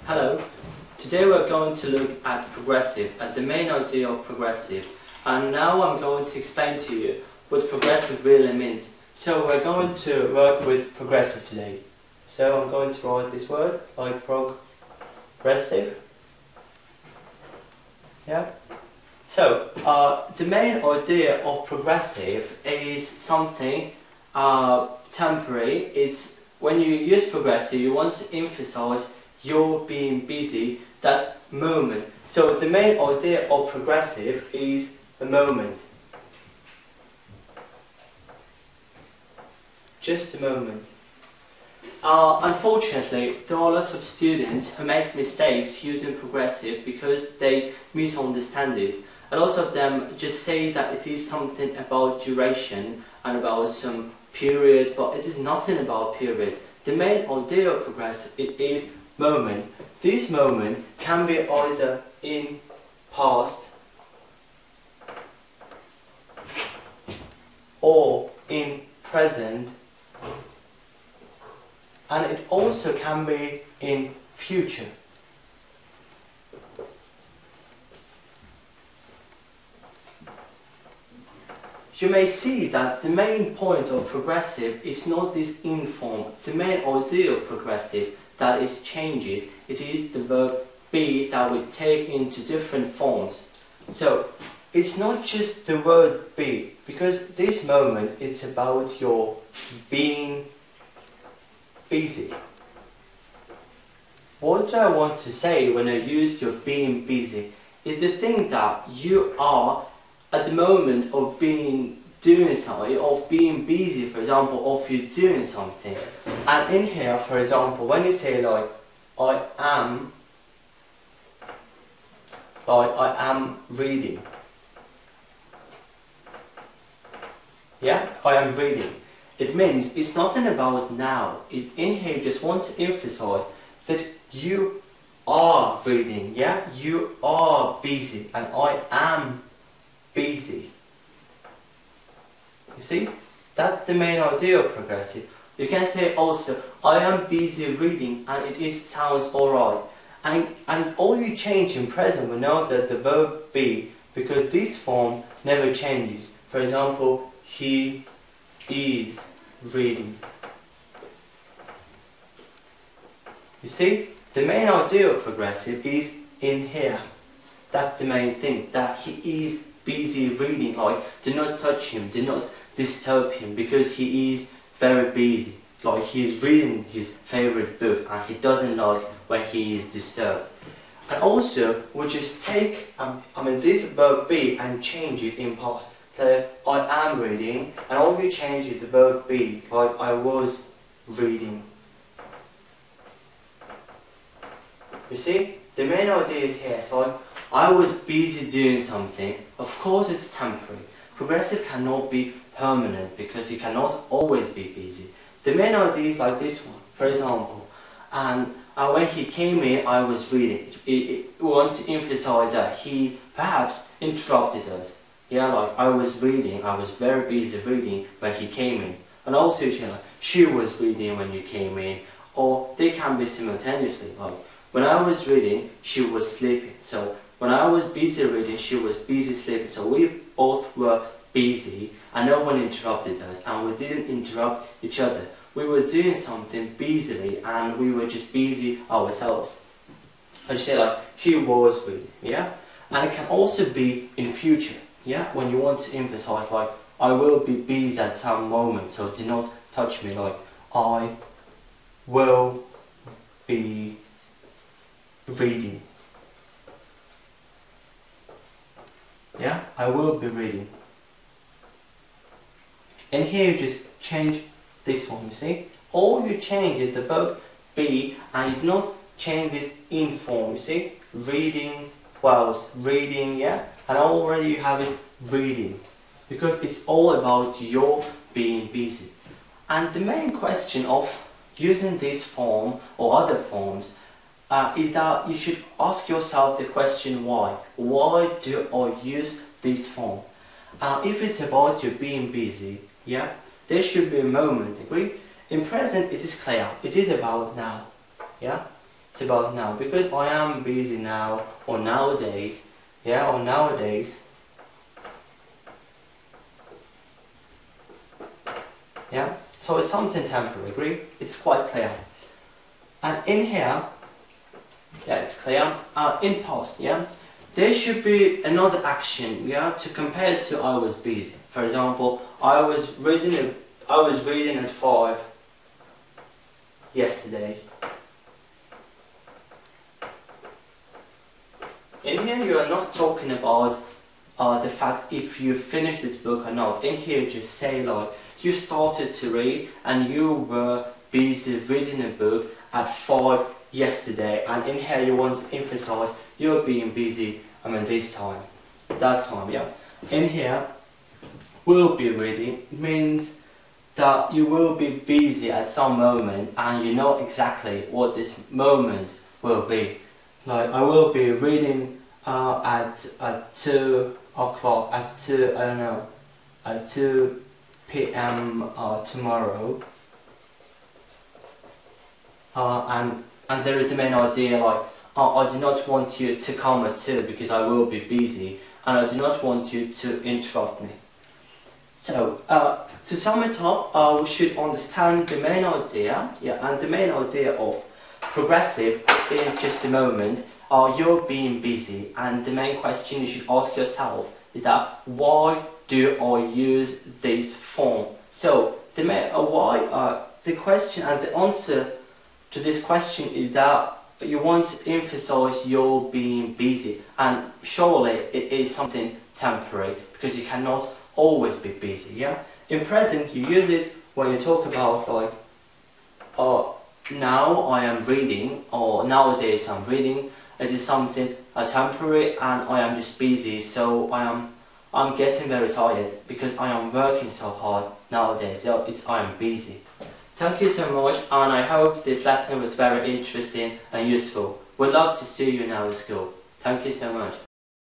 Hello, today we're going to look at progressive, at the main idea of progressive, and now I'm going to explain to you what progressive really means. So we're going to work with progressive today. So I'm going to write this word like progressive. Yeah. So the main idea of progressive is something temporary. It's when you use progressive, you want to emphasize you're being busy, that moment. So the main idea of progressive is the moment. Just a moment. Unfortunately, there are a lot of students who make mistakes using progressive because they misunderstand it. A lot of them just say that it is something about duration and about some period, but it is nothing about period. The main idea of progressive is moment. This moment can be either in past or in present, and it also can be in future. You may see that the main point of progressive is not this in form. The main idea of progressive that is changes. It is the verb be that we take into different forms. So it's not just the word be, because this moment it's about your being busy. What do I want to say when I use your being busy? Is the thing that you are at the moment of doing something, of being busy, for example, of you doing something. And in here, for example, when you say like, I am reading. Yeah, I am reading. It means it's nothing about now. In here, you just want to emphasize that you are reading, yeah? You are busy, and I am busy. You see? That's the main idea of progressive. You can say also, I am busy reading, and it sounds alright. And all you change in present will know that the verb be, because this form never changes. For example, he is reading. You see? The main idea of progressive is in here. That's the main thing, that he is busy reading. Like, do not touch him, do not disturb him, because he is very busy. Like, he is reading his favorite book and he doesn't like when he is disturbed. And also, we just take this verb be and change it in past. So, I am reading, and all you change is the verb be, like I was reading. You see? The main idea is here. So I was busy doing something. Of course it's temporary. Progressive cannot be permanent because you cannot always be busy. The main idea is like this one, for example. And when he came in, I was reading. We want to emphasize that he perhaps interrupted us. Yeah, like I was reading, I was very busy reading when he came in. And also, she was reading when you came in. Or they can be simultaneously. Like, when I was reading, she was sleeping. So when I was busy reading, she was busy sleeping. So we both were busy and no one interrupted us, and we didn't interrupt each other. We were doing something busily and we were just busy ourselves. I just say like, he was reading, yeah? And it can also be in future, yeah? When you want to emphasize like, I will be busy at some moment, so do not touch me. Like, I will be reading. Yeah, I will be reading. And here you just change this one, you see? All you change is the verb be, and you do not change this in form, you see? Reading, was reading, yeah? And already you have it reading. Because it's all about your being busy. And the main question of using this form or other forms is that you should ask yourself the question why. Why do I use this form? If it's about you being busy, yeah, there should be a moment, agree? In present it is clear, it is about now, yeah? It's about now, because I am busy now, or nowadays, yeah, or nowadays. Yeah, so it's something temporary, agree? It's quite clear. And in here, yeah, it's clear. In past, yeah, there should be another action, yeah, to compare to I was busy. For example, I was reading at 5 yesterday. In here, you are not talking about the fact if you finish this book or not. In here, you just say like you started to read and you were busy reading a book at 5 yesterday, and in here you want to emphasize you're being busy. I mean this time, that time, yeah. In here, will be reading means that you will be busy at some moment, and you know exactly what this moment will be. Like I will be reading at 2 o'clock, at 2, I don't know, at 2 p.m. Tomorrow. And there is the main idea like, I do not want you to come at 2 because I will be busy, and I do not want you to interrupt me. So, to sum it up, we should understand the main idea, yeah, and the main idea of progressive is just a moment, you're being busy, and the main question you should ask yourself is that why do I use this form? So, the question and the answer to this question is that you want to emphasize you're being busy, and surely it is something temporary because you cannot always be busy, yeah? In present, you use it when you talk about like, now I am reading, or nowadays I'm reading. It is something temporary, and I am just busy, so I'm getting very tired because I am working so hard nowadays, so I am busy. Thank you so much, and I hope this lesson was very interesting and useful. We'd love to see you in our school. Thank you so much.